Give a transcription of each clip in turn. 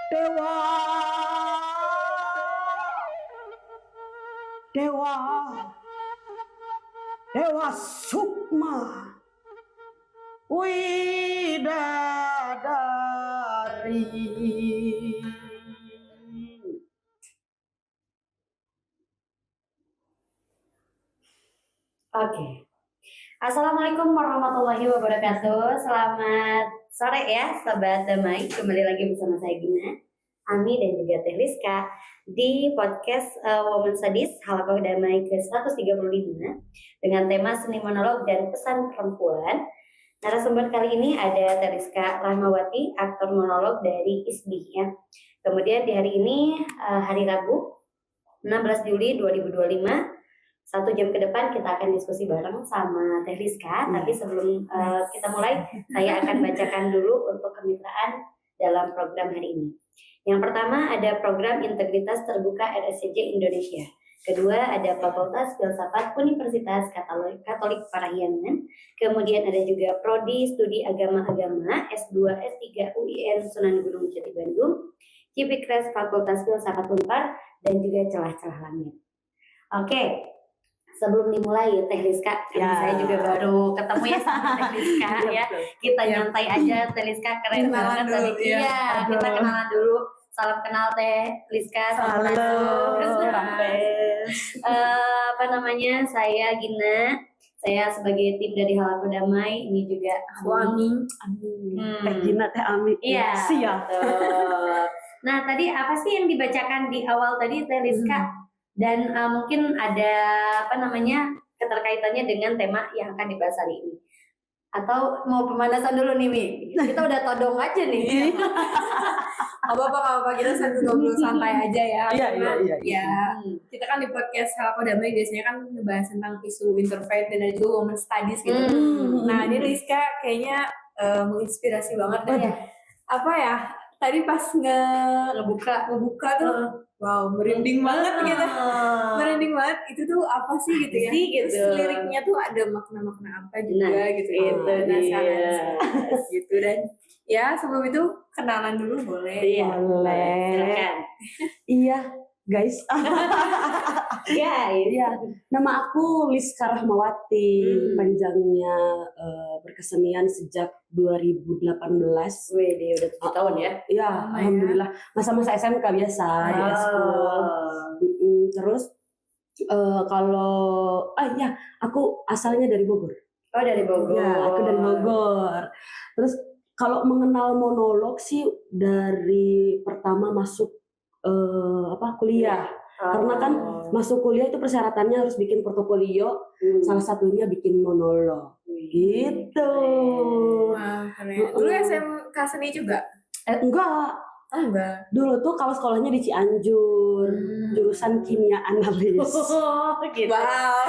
Dewa, Dewa, Dewa Sukma, Widadari. Oke. Assalamualaikum warahmatullahi wabarakatuh. Selamat sore ya, Sobat Damai. Kembali lagi bersama saya Gina, Ami dan juga Teh Rizka di podcast Women Studies Halakoh Damai ke-135 dengan tema seni monolog dan pesan perempuan. Narasumber kali ini ada Teh Rizka Rahmawati, aktor monolog dari ISBI ya. Kemudian di hari ini hari Rabu 16 Juli 2025, 1 jam ke depan kita akan diskusi bareng sama Teh Rizka. Tapi sebelum kita mulai, saya akan bacakan dulu untuk kemitraan dalam program hari ini. Yang pertama ada program Integritas Terbuka RSCJ Indonesia. Kedua ada Fakultas Filsafat Universitas Katolik Parahyangan. Kemudian ada juga Prodi Studi Agama-Agama S2 S3 UIN Sunan Gunung Jati Bandung, Cipikres Fakultas Filsafat Unpar, dan juga celah-celah langit. Oke. Sebelum dimulai Teh Rizka, karena saya juga baru ketemu ya sama Teh Rizka ya. Kita nyantai aja, Teh Rizka keren banget tadi. Iya, kita kenalan dulu. Salam kenal Teh Rizka, salam masuk. Apa namanya? Saya Gina. Saya sebagai tim dari Halakoh Damai, ini juga Ami. Teh Gina, Teh Ami. Iya. Siap. Nah, tadi apa sih yang dibacakan di awal tadi Teh Rizka? Dan mungkin ada keterkaitannya dengan tema yang akan dibahas hari ini. Atau mau pemanasan dulu nih, Mi? Kita udah todong aja nih. Apa-apa, kita sambil ngobrol santai aja ya. Iya. Kita kan di podcast Halakoh Damai biasanya kan ngebahas tentang isu interfaith dan juga women studies gitu. Nah, ini Rizka kayaknya menginspirasi banget deh. Apa ya? Tadi pas ngebuka tuh, wow, merinding banget gitu. Merinding banget. Itu tuh apa sih gitu ya? Terus liriknya tuh ada makna-makna apa juga gitu. Penasaran gitu. Dan ya sebelum itu kenalan dulu boleh? Iya, boleh. Silakan. Iya, guys. Iya. Nama aku Liska Rahmawati, panjangnya berkesenian sejak 2018. Wih, udah 7 tahun ya? Iya, alhamdulillah. Masa-masa SMK biasa di eskul. Terus aku asalnya dari Bogor. Oh, dari Bogor. Ya, aku dari Bogor. Terus kalau mengenal monolog sih dari pertama masuk kuliah. Karena kan masuk kuliah itu persyaratannya harus bikin portofolio, salah satunya bikin monolog. Gitu. Wah, keren. Dulu SMK seni juga? Enggak. Oh, enggak. Dulu tuh kalau sekolahnya di Cianjur, jurusan kimia analis. Oh, gitu. Wow.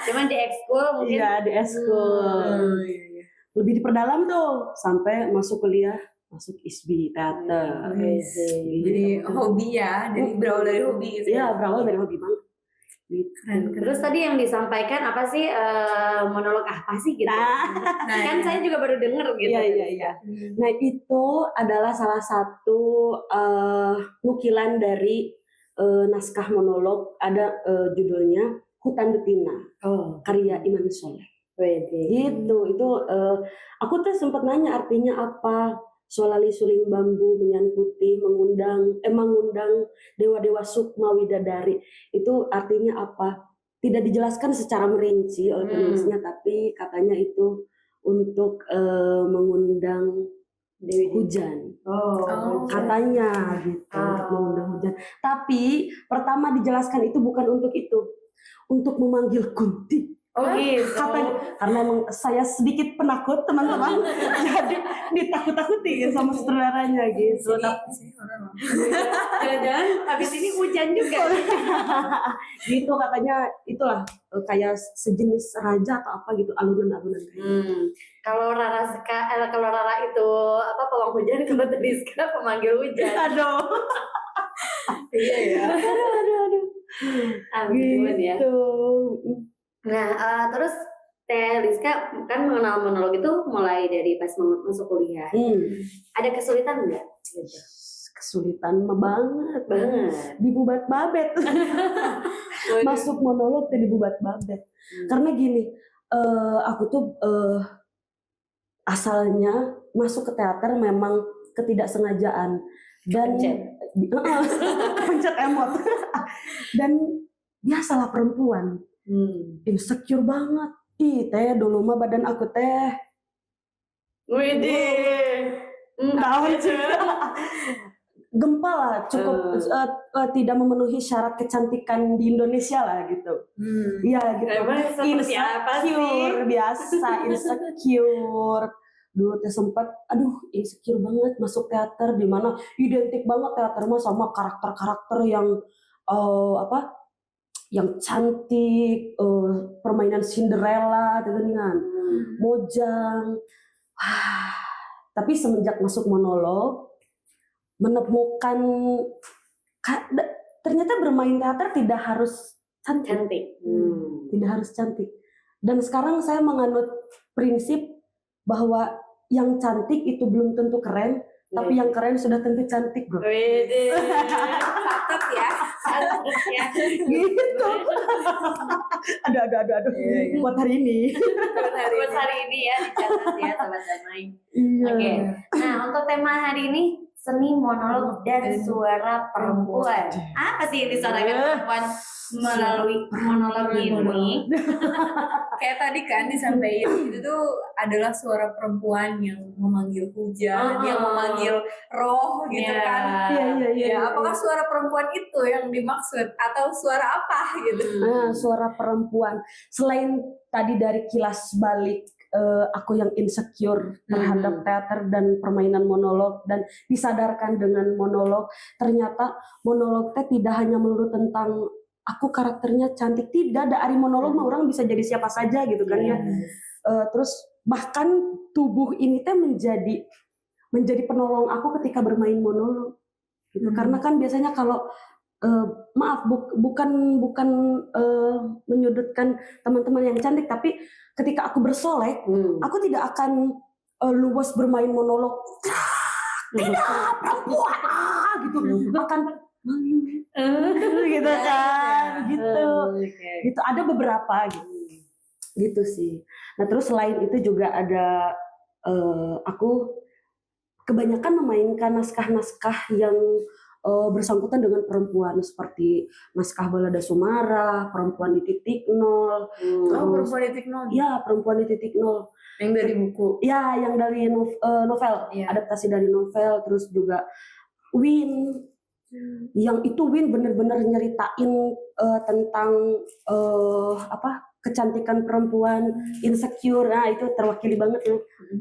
Cuman di ekskul mungkin. Iya, di ekskul. Lebih diperdalam tuh sampai masuk kuliah, masuk ISBI teater. Jadi hobi ya, jadi berawal dari hobi gitu. Iya, berawal dari hobi banget. Keren. Terus tadi yang disampaikan apa sih, monolog apa sih gitu? Kan saya juga baru denger gitu. Iya. Nah, itu adalah salah satu nukilan dari naskah monolog, ada judulnya Hutan Betina, karya Iman Soleh. Gitu, itu aku tuh sempat nanya artinya apa. Solali suling bambu menyan putih mengundang dewa-dewa sukma widadari, itu artinya apa? Tidak dijelaskan secara merinci oleh penulisnya, tapi katanya itu untuk mengundang dewi hujan. Katanya gitu, untuk mengundang hujan. Tapi pertama dijelaskan itu bukan untuk itu, untuk memanggil Kunti. Gitu. Katanya, karena emang saya sedikit penakut teman-teman, jadi ditakut-takuti sama sutradaranya gitu. Jangan-jangan habis ini hujan juga. Gitu katanya, itulah kayak sejenis raja atau apa gitu, alunan-alunan. Kalau Rara itu pawang hujan, kalau Rizka pemanggil hujan. Aduh. Iya ya. Aduh. Ampun ya. Gitu. Nah, terus Teh Rizka kan mengenal monolog itu mulai dari pas masuk kuliah. Ada kesulitan nggak? Gitu. kesulitan banget Banget. dibubat babet. Masuk monolog teh dibubat babet. Karena gini, aku tuh asalnya masuk ke teater memang ketidaksengajaan dan pencet emot. Dan biasalah perempuan insecure banget. Ih teh dulu mah badan aku teh Widih. tahun gempa lah, cukup tidak memenuhi syarat kecantikan di Indonesia lah gitu. Iya gitu. Emang seperti apa sih? Insecure biasa, insecure. Dulu teh sempat, insecure banget masuk teater di mana identik banget teater mah sama karakter-karakter yang yang cantik, permainan Cinderella, gitu kan, Mojang. Wah, tapi semenjak masuk monolog, menemukan ternyata bermain teater tidak harus cantik. Tidak harus cantik. Dan sekarang saya menganut prinsip bahwa yang cantik itu belum tentu keren, tapi yang keren sudah tentu cantik, bro. Catat ya. Gitu. Aduh. Buat hari ini. Buat hari ini ya dicatat ya Sobat Damai. Iya. Oke. Nah, untuk tema hari ini seni monolog dan suara perempuan. Apa sih yang disuarakan perempuan melalui monolog ini? Kayak tadi kan disampaikan itu tuh adalah suara perempuan yang memanggil hujan, yang memanggil roh gitu kan. Iya. Apakah suara perempuan itu yang dimaksud atau suara apa gitu? Suara perempuan. Selain tadi dari kilas balik aku yang insecure terhadap teater dan permainan monolog dan disadarkan dengan monolog, ternyata monolog teh tidak hanya melulu tentang aku karakternya cantik, tidak, dari monolog mah orang bisa jadi siapa saja gitu kan ya. Terus bahkan tubuh ini teh menjadi penolong aku ketika bermain monolog gitu. Karena kan biasanya kalau bukan menyudutkan teman-teman yang cantik, tapi ketika aku bersolek, aku tidak akan luwes bermain monolog. Tidak, perempuan gitu. Akan gitu kan, gitu. Ada beberapa gitu sih. Nah terus selain itu juga ada aku kebanyakan memainkan naskah-naskah yang bersangkutan dengan perempuan, seperti naskah Balada Sumara, Perempuan di Titik Nol. Perempuan di Titik Nol. Ya, Perempuan di Titik Nol. Yang dari buku. Ya, yang dari novel, adaptasi dari novel. Terus juga Win. Yang itu Win bener-bener nyeritain tentang kecantikan perempuan, insecure. Nah, itu terwakili banget ya.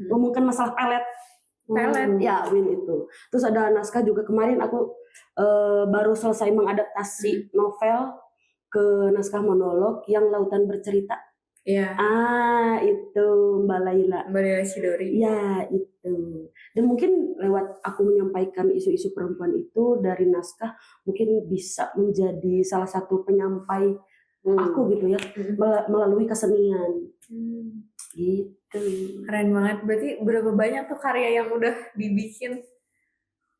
Ngomongkan masalah pelet. Ya, Win itu. Terus ada naskah juga kemarin aku baru selesai mengadaptasi novel ke naskah monolog yang Lautan Bercerita. Iya. Itu Mbak Laila Sidori. Ya, itu. Dan mungkin lewat aku menyampaikan isu-isu perempuan itu dari naskah, mungkin bisa menjadi salah satu penyampai aku gitu ya, melalui kesenian. Gitu. Keren banget. Berarti berapa banyak tuh karya yang udah dibikin?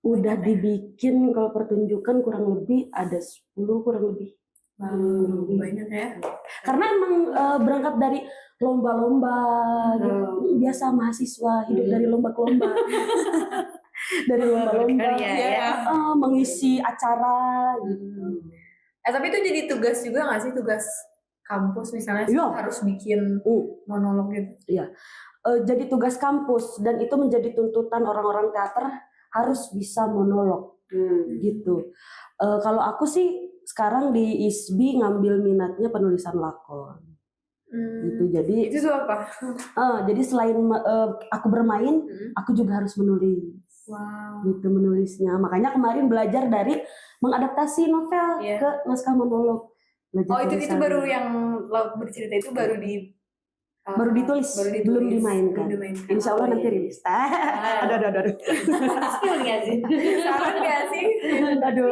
Udah dibikin, kalau pertunjukan kurang lebih ada 10 kurang lebih. Banyak ya. Karena emang berangkat dari lomba-lomba gitu. Biasa mahasiswa hidup dari lomba ke lomba. Dari lomba-lomba mengisi acara gitu. Tapi itu jadi tugas juga nggak sih, tugas kampus misalnya harus bikin monolog gitu? Iya. Jadi tugas kampus, dan itu menjadi tuntutan orang-orang teater harus bisa monolog gitu. Kalau aku sih sekarang di ISBI ngambil minatnya penulisan lakon. Gitu. Jadi itu apa? Jadi selain aku bermain, aku juga harus menulis. Wow. Gitu menulisnya. Makanya kemarin belajar dari mengadaptasi novel ke naskah monolog. Itu baru yang Laut Bercerita itu baru ditulis, belum dimainkan. Insya Allah nanti rilis. Aduh. Skill nggak sih? Saran nggak sih? Aduh.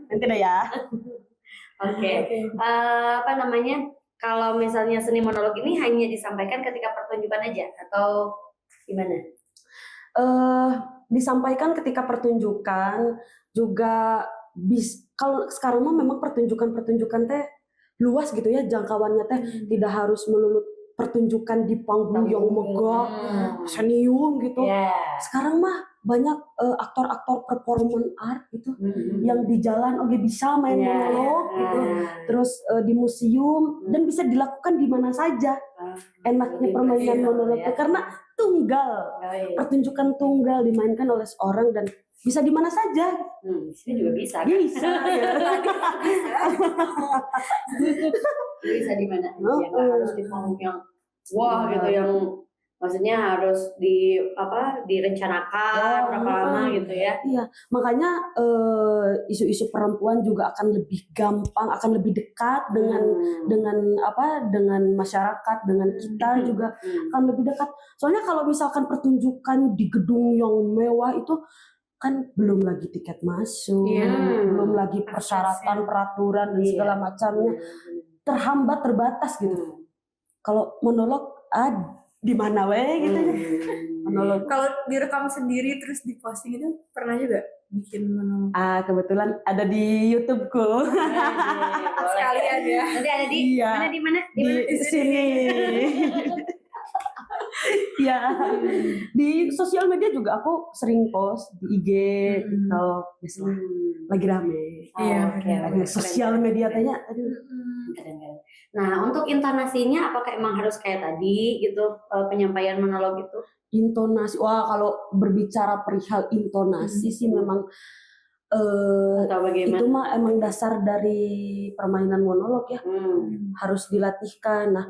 Nanti deh ya. Oke. Kalau misalnya seni monolog ini hanya disampaikan ketika pertunjukan aja atau gimana? disampaikan ketika pertunjukan juga kalau sekarang mah memang pertunjukan teh luas gitu ya jangkauannya teh, tidak harus melulu pertunjukan di panggung yang megah senium gitu. Sekarang mah banyak aktor-aktor performance art gitu yang di jalan oke bisa main monolog gitu, terus di museum dan bisa dilakukan di mana saja. Enaknya permainan monolog itu karena tunggal, pertunjukan tunggal dimainkan oleh seorang dan bisa di mana saja. Sini juga bisa kan? Bisa ya. Bisa di mana aja, nggak harus di panggung yang wah gitu, yang maksudnya harus direncanakan berapa lama gitu ya. Iya, makanya isu-isu perempuan juga akan lebih gampang, akan lebih dekat dengan masyarakat, dengan kita juga akan lebih dekat. Soalnya kalau misalkan pertunjukan di gedung yang mewah itu kan belum lagi tiket masuk, belum lagi persyaratan, peraturan dan segala macamnya terhambat, terbatas gitu. Kalau monolog di mana gitu ya. Monolog. Kalau direkam sendiri terus diposting itu pernah juga bikin monolog? Kebetulan ada di YouTube-ku. Sekalian ya. Nanti ada di mana? Di sini. Ya, di sosial media juga aku sering post di IG, TikTok, biasanya lagi rame. Oke. Sosial media tanya, Keren. Nah, untuk intonasinya apakah emang harus kayak tadi gitu, penyampaian monolog itu? Intonasi, kalau berbicara perihal intonasi sih memang Atau bagaimana? itu mah emang dasar dari permainan monolog ya, harus dilatihkan. Nah,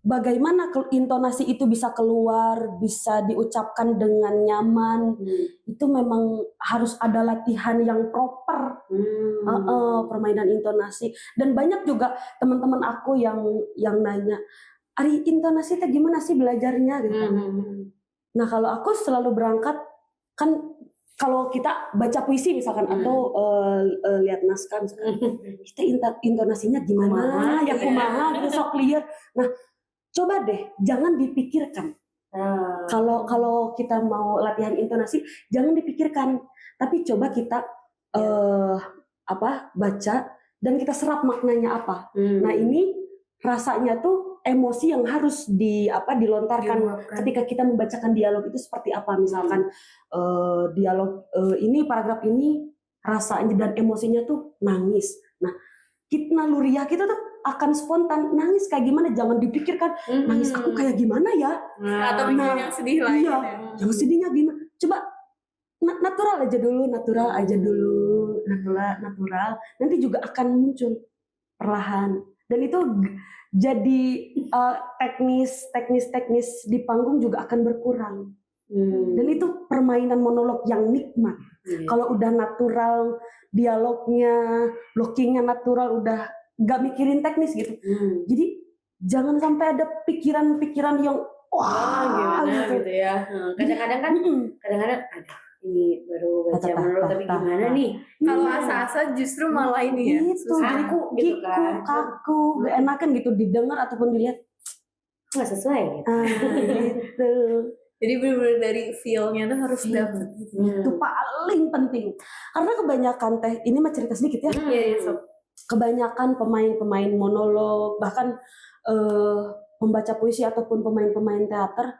bagaimana intonasi itu bisa keluar, bisa diucapkan dengan nyaman, itu memang harus ada latihan yang proper, permainan intonasi. Dan banyak juga teman-teman aku yang nanya, Ari intonasi itu gimana sih belajarnya gitu. Nah kalau aku selalu berangkat, kan kalau kita baca puisi misalkan atau lihat naskah misalkan, kita intonasinya gimana, ya kumaha gitu sok clear. Nah coba deh, jangan dipikirkan. Kalau kita mau latihan intonasi, jangan dipikirkan, tapi coba kita baca dan kita serap maknanya apa. Nah ini rasanya tuh emosi yang harus dilontarkan ketika kita membacakan dialog itu seperti apa. Misalkan dialog ini, paragraf ini rasanya dan emosinya tuh nangis. Nah, naluriah kita tuh akan spontan nangis kayak gimana, jangan dipikirkan nangis aku kayak gimana ya, atau bikin yang sedih lagi. Iya, yang sedihnya gimana, coba natural aja dulu, natural, nanti juga akan muncul perlahan. Dan itu jadi teknis di panggung juga akan berkurang. Dan itu permainan monolog yang nikmat. Kalau udah natural dialognya, blockingnya natural, udah gak mikirin teknis gitu. Jadi jangan sampai ada pikiran-pikiran yang gimana gitu ya. Kadang-kadang kan kadang-kadang ini baru baca menurut tapi gimana nih? Kalau asa-asa justru malah ini ya kaku, gak enakan gitu didengar ataupun dilihat, nggak sesuai gitu. Gitu. Jadi benar-benar dari feel-nya tuh harus dapet gitu. Itu paling penting. Karena kebanyakan ini mah cerita sedikit ya. Kebanyakan pemain pemain monolog, bahkan pembaca puisi ataupun pemain-pemain teater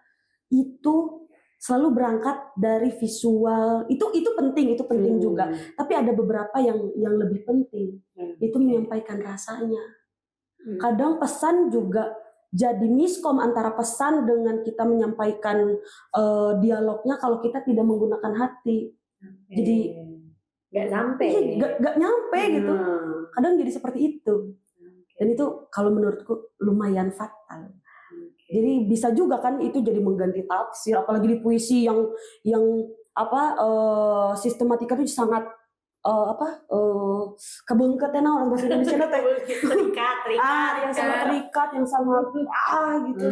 itu selalu berangkat dari visual. Itu penting juga. Tapi ada beberapa yang lebih penting. Itu menyampaikan rasanya. Kadang pesan juga jadi miskom antara pesan dengan kita menyampaikan dialognya kalau kita tidak menggunakan hati. Jadi nggak sampai. Nggak nyampe gitu. Kadang jadi seperti itu. Dan itu kalau menurutku lumayan fatal. Jadi bisa juga kan itu jadi mengganti tafsir, apalagi di puisi yang sistematika itu sangat kebengketan orang bahasa Indonesia terikat yang sangat terikat, yang sangat gitu.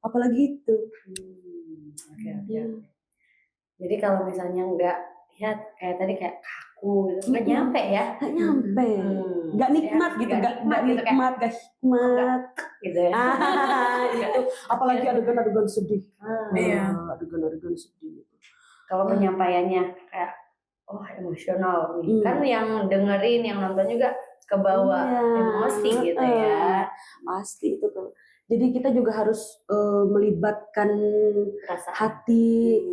Apalagi itu. Jadi kalau misalnya nggak ya kayak tadi kayak kaku gitu, nggak nyampe ya? Nggak nyampe, nggak nikmat gitu, nggak nikmat, nggak hikmat gitu ya. Itu apalagi adegan-adegan sedih, adegan-adegan sedih. kalau penyampaiannya kayak emosional nih. Kan yang dengerin, yang nonton juga kebawa emosi gitu ya. Pasti itu tuh. Jadi kita juga harus melibatkan Perasaan. hati.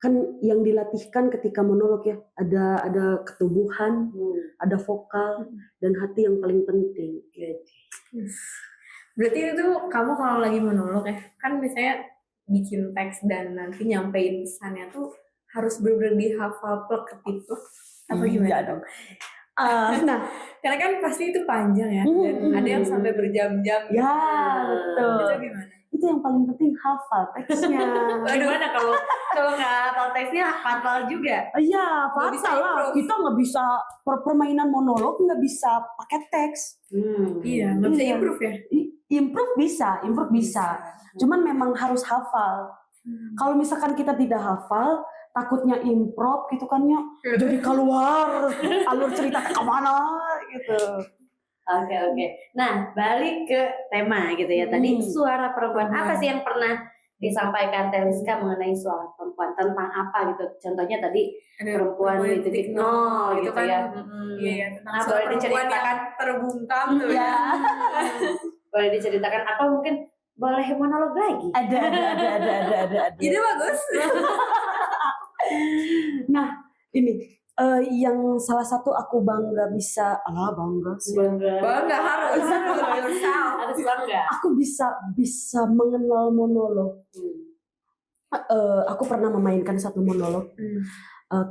Kan yang dilatihkan ketika monolog ya, ada ketubuhan, ada vokal, dan hati yang paling penting. Berarti itu kamu kalau lagi monolog ya, kan biasanya bikin teks dan nanti nyampein pesannya tuh harus bener-bener dihafal plek gitu apa gimana? Iya dong. Nah, karena kan pasti itu panjang ya, dan ada yang sampai berjam-jam. Ya, betul. Itu gimana? Itu yang paling penting, hafal teksnya. Gimana kalau nggak hafal teksnya fatal juga? Iya, Nggak bisa fatal lah. improve. Kita nggak bisa permainan monolog nggak bisa pakai teks. Iya, nggak bisa Iya. improve ya. Improve bisa. Cuman memang harus hafal. Kalau misalkan kita tidak hafal, takutnya improv gitu kan ya, jadi keluar alur cerita kemana gitu. Oke. Nah, balik ke tema gitu ya. Tadi suara perempuan. Apa sih yang pernah disampaikan Teliska mengenai suara perempuan? Tentang apa gitu? Contohnya tadi Ada perempuan di titik nol gitu kan, ya. Iya, tentang Nah, suara boleh perempuan diceritakan? yang terbungkam tuh Iya. ya. Boleh diceritakan atau mungkin boleh monolog lagi? Ada. Ide bagus. Nah, ini yang salah satu aku bangga bisa, bangga sih. Bangga harus yourself. Harus bangga. Aku bisa mengenal monolog. Aku pernah memainkan satu monolog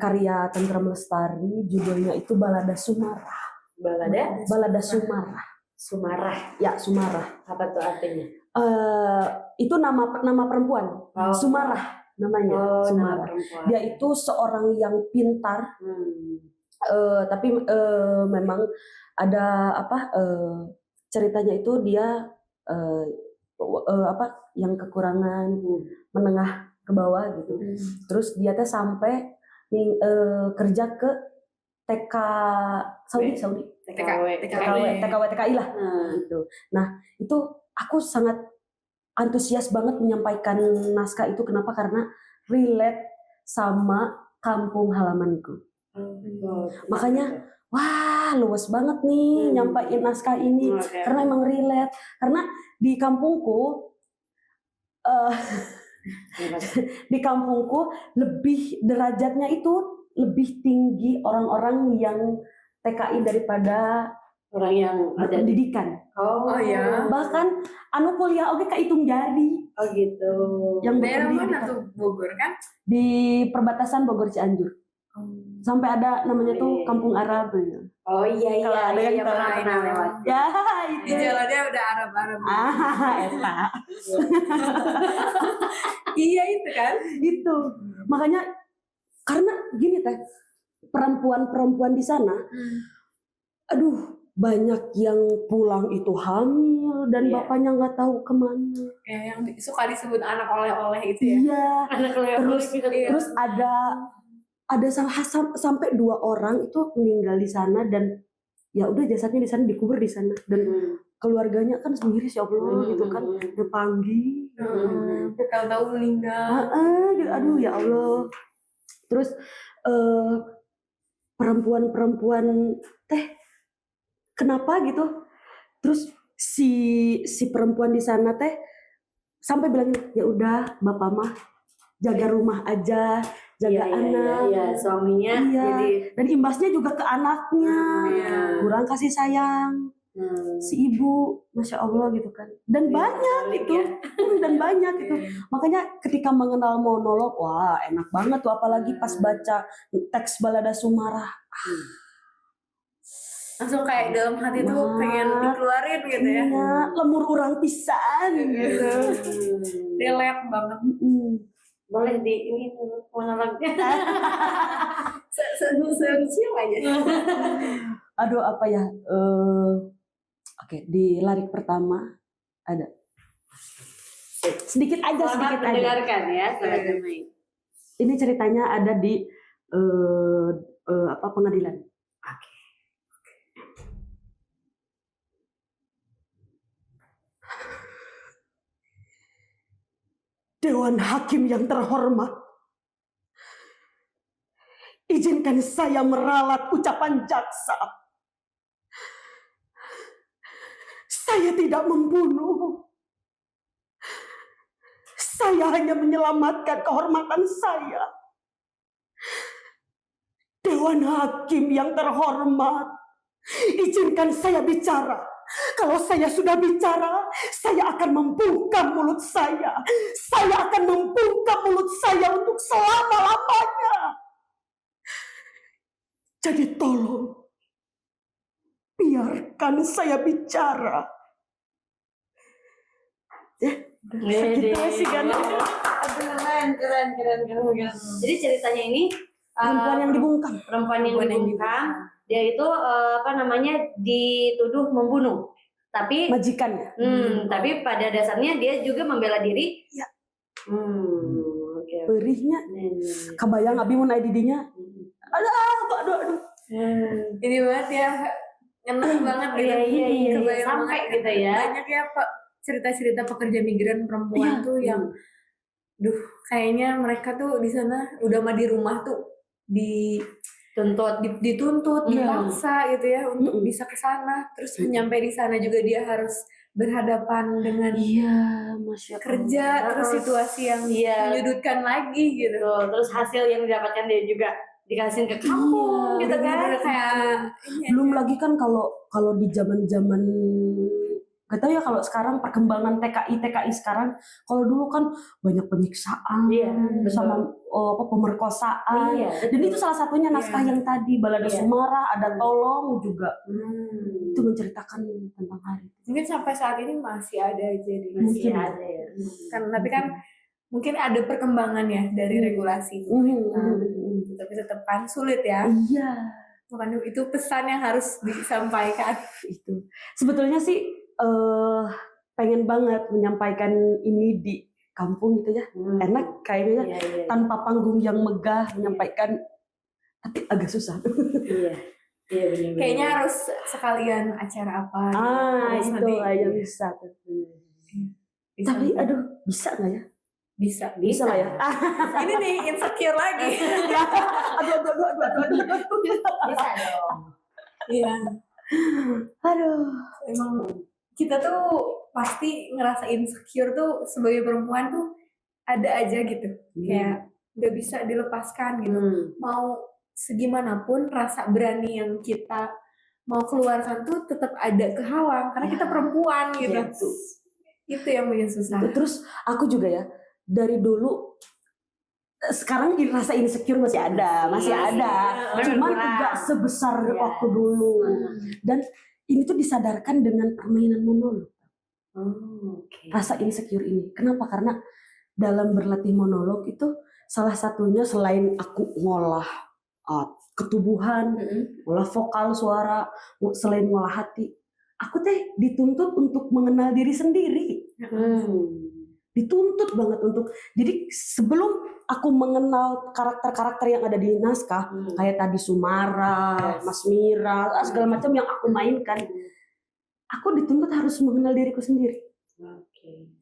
karya Tentrem Lestari, judulnya itu Balada Sumarah. Balada Sumarah. Sumarah. Ya, Sumarah. Apa tuh artinya? Itu nama perempuan. Sumarah namanya. Nama Sumarah. perempuan. Dia itu seorang yang pintar, tapi memang ada ceritanya itu dia yang kekurangan menengah ke bawah gitu. Terus dia teh sampai kerja ke TK Saudi. TKI lah gitu. Nah, itu aku sangat antusias banget menyampaikan naskah itu. Kenapa? Karena relate sama kampung halamanku. Makanya wah, luas banget nih nyampain naskah ini. Karena emang relate. Karena di kampungku lebih derajatnya itu lebih tinggi orang-orang yang TKI daripada orang yang ada pendidikan. Oh ya. Bahkan kuliah oke kehitung jari. Oh gitu. Yang Daerah mana berpendidikan. tuh? Bogor kan? Di perbatasan Bogor Cianjur. Sampai ada namanya tuh Kampung Arab. Oh iya. Kalau ada yang pernah lewat. Ya, Di jalannya udah Arab-Arab. Eta. Iya itu kan. Itu. Makanya karena gini teh, perempuan-perempuan di sana, aduh, banyak yang pulang itu hamil dan bapaknya nggak tahu kemana. Ya, yang suka disebut anak oleh-oleh itu ya. Iya. Anak oleh-oleh. Terus ada sampai 2 orang itu meninggal di sana, dan ya udah jasadnya di sana, dikubur di sana, dan keluarganya kan sendiri ya Allah gitu kan, dipanggil. Tahu-tahu meninggal. Gitu, aduh ya Allah. Terus perempuan-perempuan teh kenapa gitu? Terus si perempuan di sana teh sampai bilang, ya udah bapak mah jaga rumah aja, jaga anak. Iya, suaminya jadi dan imbasnya juga ke anaknya. Kurang kasih sayang. Si ibu, masya Allah gitu kan. Dan banyak gitu. Dan banyak gitu. Makanya ketika mengenal monolog, wah enak banget tuh, apalagi pas baca teks Balada Sumarah. Langsung kayak dalam hati tuh pengen dikeluarin gitu ya. Iya, lemur urang pisan gitu. Relate banget. boleh di ini monolognya. Senyum aja. Aduh apa ya? Oke, di larik pertama ada. Sedikit aja. Mendengarkan ya, Sahabat Damai. Ini ceritanya ada di pengadilan. Oke. Dewan Hakim yang terhormat, izinkan saya meralat ucapan jaksa. Saya tidak membunuh. Saya hanya menyelamatkan kehormatan saya. Dewan Hakim yang terhormat, izinkan saya bicara. Kalau saya sudah bicara, saya akan membuka mulut saya. Saya akan membuka mulut saya untuk selama-lamanya. Jadi tolong, biarkan saya bicara. Ya, gitu sih kan. Keren. Jadi ceritanya ini Perempuan yang dibungkam. perempuan yang dibungkam, dia itu dituduh membunuh. Tapi Majikannya. tapi pada dasarnya dia juga membela diri. Ya. Oke. Perihnya. Kebayang abi mau naik didinya. Aduh. Ini banget ya, enak banget gitu. Iya. Kebayang Sampai banget. gitu ya. Banyak ya Pak cerita-cerita pekerja migran perempuan tuh yang kayaknya mereka tuh di sana udah mah di rumah tuh dituntut, dipaksa gitu ya untuk bisa ke sana. Terus nyampe di sana juga dia harus berhadapan dengan kerja, terus situasi yang menyudutkan lagi gitu. Terus hasil yang didapatkan dia juga dikasihin ke kampung gitu kan. Belum lagi kan kalau di zaman-zaman gak tahu ya kalau sekarang perkembangan TKI sekarang, kalau dulu kan banyak penyiksaan sama pemerkosaan. Dan itu salah satunya naskah yang tadi Balada Sumara, ada Tolong juga. Itu menceritakan tentang hari itu. Mungkin sampai saat ini masih ada aja Masih ada ya. Tapi kan mungkin ada perkembangan ya dari regulasi. Tapi tetap kan sulit ya. Iya. Makanya itu pesan yang harus disampaikan. Itu sebetulnya sih pengen banget menyampaikan ini di kampung gitu ya. Enak kayaknya tanpa panggung yang megah menyampaikan, tapi agak susah. Iya benar. Kayaknya harus sekalian acara apa. Itu lah yang bisa. Tapi aduh, bisa nggak ya? Bisa lah ya. Ini nih insecure lagi. Aduh. Bisa dong. Iya. Aduh. Emang kita tuh pasti ngerasa insecure tuh sebagai perempuan tuh ada aja gitu. Kayak gak bisa dilepaskan gitu. Mau segimanapun rasa berani yang kita mau keluarkan tuh tetap ada kehalang karena kita perempuan gitu. Itu yang bikin susah. Terus aku juga ya, dari dulu sekarang rasa insecure masih ada. Cuman enggak sebesar waktu dulu. Dan ini tuh disadarkan dengan permainan monolog. Rasa insecure ini. Kenapa? Karena dalam berlatih monolog itu salah satunya selain aku ngolah ketubuhan, ngolah vokal, suara, selain ngolah hati, aku dituntut untuk mengenal diri sendiri. Dituntut banget untuk. Jadi sebelum aku mengenal karakter-karakter yang ada di naskah, kayak tadi Sumara, Mas Mira, segala macam yang aku mainkan, aku dituntut harus mengenal diriku sendiri.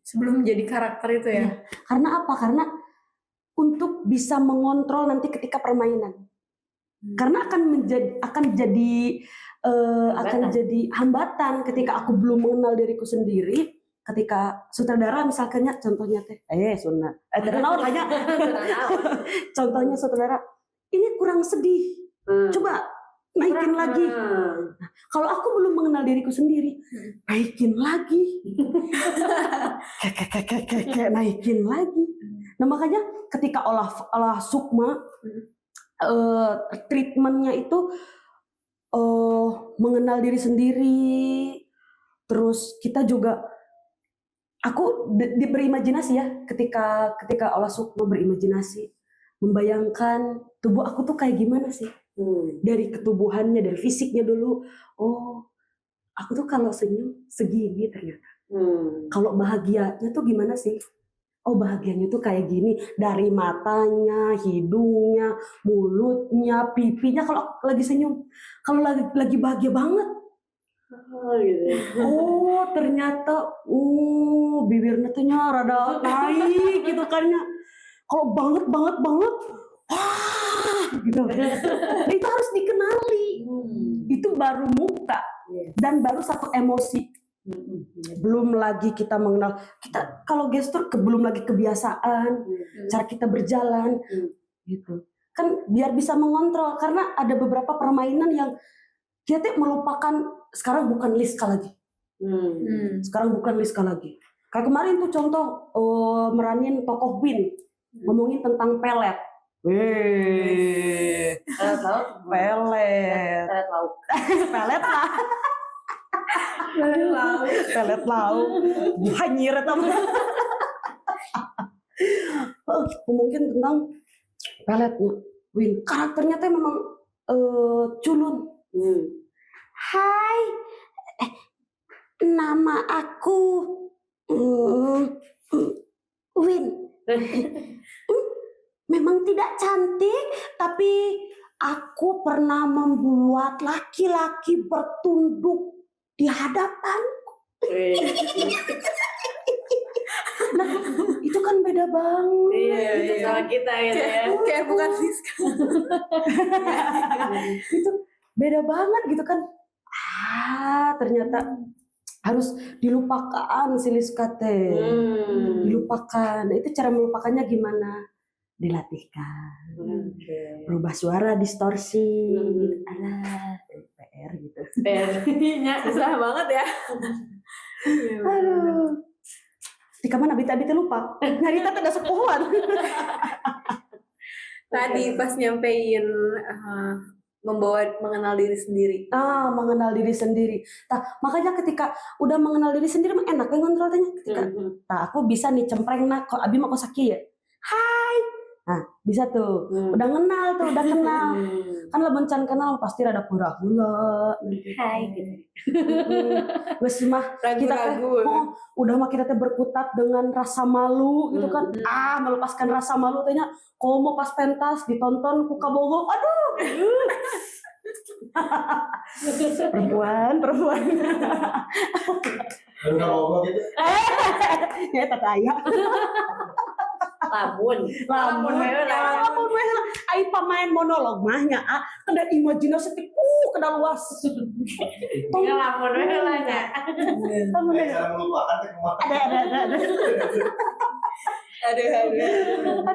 Sebelum menjadi karakter itu ya. Karena apa? Karena untuk bisa mengontrol nanti ketika permainan. Karena akan jadi hambatan ketika aku belum mengenal diriku sendiri. Ketika sutradara misalnya contohnya contohnya sutradara ini kurang sedih, coba naikin lagi. Nah, kalau aku belum mengenal diriku sendiri, naikin lagi, naikin lagi. Nah makanya ketika olah sukma treatmentnya itu mengenal diri sendiri, terus kita juga aku berimajinasi ya ketika olah sukma berimajinasi, membayangkan tubuh aku tuh kayak gimana sih, dari ketubuhannya, dari fisiknya dulu. Aku tuh kalau senyum segini ternyata. Kalau bahagianya tuh gimana sih? Bahagianya tuh kayak gini, dari matanya, hidungnya, mulutnya, pipinya kalau lagi senyum. Kalau lagi bahagia banget. Ternyata bibirnya tuh rada naik gitu kan ya. Kalau banget, wah gitu. Itu harus dikenali. Itu baru muka dan baru satu emosi. Belum lagi kita mengenal kita kalau gestur belum lagi kebiasaan, cara kita berjalan gitu. Kan biar bisa mengontrol karena ada beberapa permainan yang kita melupakan sekarang bukan Liska lagi. Sekarang bukan Liska lagi. Kayak kemarin tuh contoh meranin tokoh Win, ngomongin tentang pelet. Pelet lauk. pelet lah. Pelet lauk. Hanyir teman. Mungkin tentang peletnya Win. Karakternya tuh memang culun. Hai, nama aku Win. Memang tidak cantik, tapi aku pernah membuat laki-laki bertunduk di hadapanku. Nah, itu kan beda banget. Iya, sama kita gitu ya. Kayak bukan Liska. Itu beda banget gitu kan. Ternyata harus dilupakan si Liska teh. Dilupakan. Nah, itu cara melupakannya gimana? Dilatihkan. Berubah suara, distorsi. PR gitu. PR-nya Susah banget ya. Aduh. Di kamar abit-abitnya lupa. Nyari tata ada sepuhuan. Tadi pas nyampein mengenal diri sendiri. Mengenal diri sendiri. Nah, makanya ketika udah mengenal diri sendiri enak kan ngontrolnya ketika aku bisa nih cempreng nak kok abi mau sakit ya. Hai. Nah, bisa tuh. Udah kenal tuh, udah kenal. Kan lebencan kenal pasti ada pura-pura. Hai gitu. Wes mah kita teh udah mah kita teh berkutat dengan rasa malu gitu kan. Melepaskan rasa malu tehnya komo pas pentas ditonton ku kabogo. Aduh. perempuan. Aduh kabogo gitu. Ya tataya. Lamun ai pamain monolog mahnya kada imajinasi kada luas. Ya lamun we lah nya. Cara melupakan teh kumaha? Ada.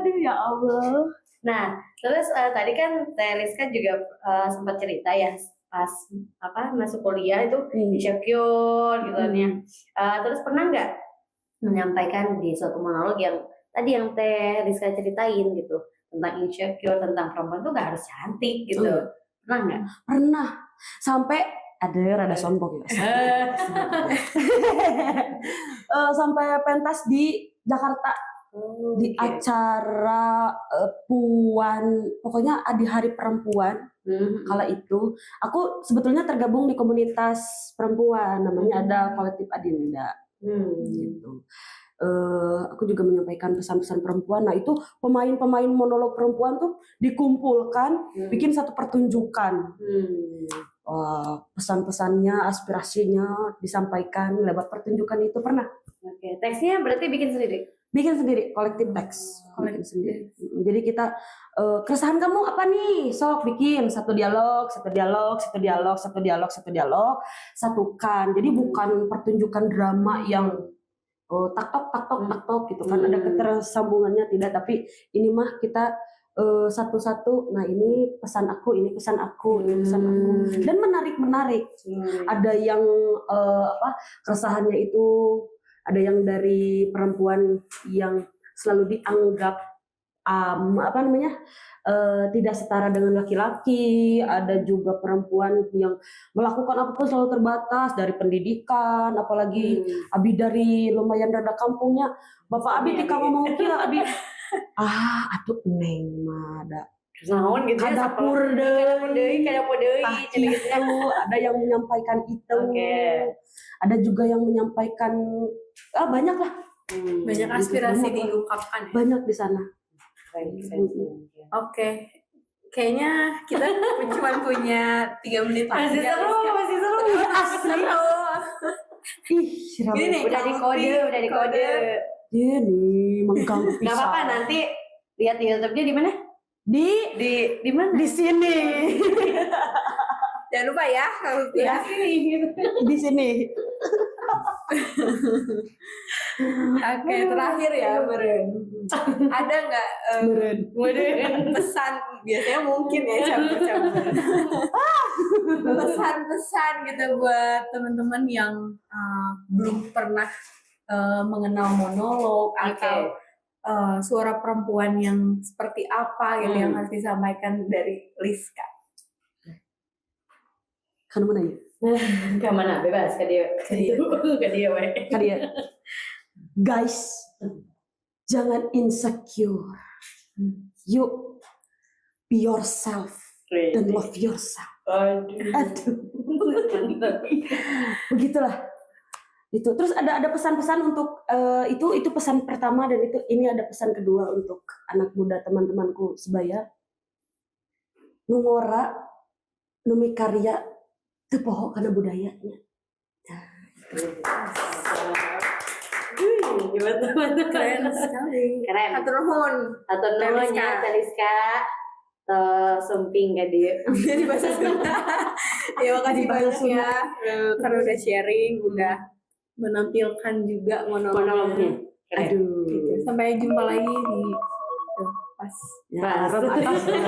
Aduh ya Allah. Nah, terus tadi kan Teh Rizka juga sempat cerita ya pas masuk kuliah itu insecure gitu kan ya. Terus pernah nggak menyampaikan di suatu monolog yang tadi yang Teh Rizka ceritain gitu tentang insecure, tentang perempuan tuh nggak harus cantik gitu. Pernah nggak? Pernah. Sampai ada rada sombong ya. Sampai pentas di Jakarta di acara pokoknya di hari perempuan. Kala itu aku sebetulnya tergabung di komunitas perempuan namanya ada kolektif Adinda gitu. Aku juga menyampaikan pesan-pesan perempuan. Nah itu pemain-pemain monolog perempuan tuh dikumpulkan, bikin satu pertunjukan. Pesan-pesannya, aspirasinya disampaikan lewat pertunjukan itu pernah. Oke, teksnya berarti bikin sendiri? Bikin sendiri, kolektif teks. Bikin sendiri. Jadi kita keresahan kamu apa nih? Sok bikin satu dialog, satukan. Jadi bukan pertunjukan drama yang tak tok gitu kan, ada ketersambungannya tidak, tapi ini mah kita satu-satu. Nah ini pesan aku, ini pesan aku, dan menarik. Ada yang keresahannya itu ada yang dari perempuan yang selalu dianggap tidak setara dengan laki-laki. Ada juga perempuan yang melakukan apapun selalu terbatas dari pendidikan, apalagi abi dari lumayan rada kampungnya. Bapak abi ketika ngomong kia abi atuh neng mah ada naon gitu ya, dapur deui gitu. Ada yang menyampaikan itu. Ada juga yang menyampaikan banyak lah. Banyak aspirasi diungkapkan ya? Banyak di sana. Oke. Kayaknya kita cuma punya 3 menit lagi. Masih seru. Asli. Gini nih, udah dikode. Iya nih, mengganggu Gak apa-apa, nanti lihat di YouTube-nya di mana? Di mana? Di sini. Jangan lupa ya, kalau ya. Di sini. Oke, terakhir ya, Meren. Ada nggak pesan? Biasanya mungkin ya campur-campur. Pesan-pesan gitu buat teman-teman yang belum pernah mengenal monolog atau suara perempuan yang seperti apa gitu yang harus disampaikan dari Liska. Kan mana ya? Ke mana? Bebas ke dia. Ke dia, we. Kalian. Guys, jangan insecure. You be yourself dan love yourself. Aduh. Begitulah. Itu. Terus ada pesan-pesan untuk itu pesan pertama dan ini ada pesan kedua untuk anak muda teman-temanku sebaya. Nungora, numi karya, tepoho karena budayanya. Gimana? Keren sekali. Keren. Hatur nuhun. Atau namanya Taliska sumping ke dia. Jadi bahasa Sunda. Ya makasih banyak ya karena udah sharing, udah menampilkan juga monolognya. Aduh. Gitu. Sampai jumpa lagi di pas. Ya,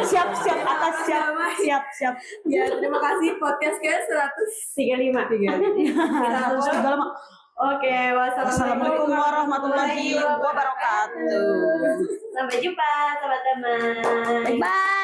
siap atas siap. Ya terima kasih podcastnya 135. Oke, Wassalamualaikum warahmatullahi wabarakatuh. Sampai jumpa, teman-teman. Bye bye.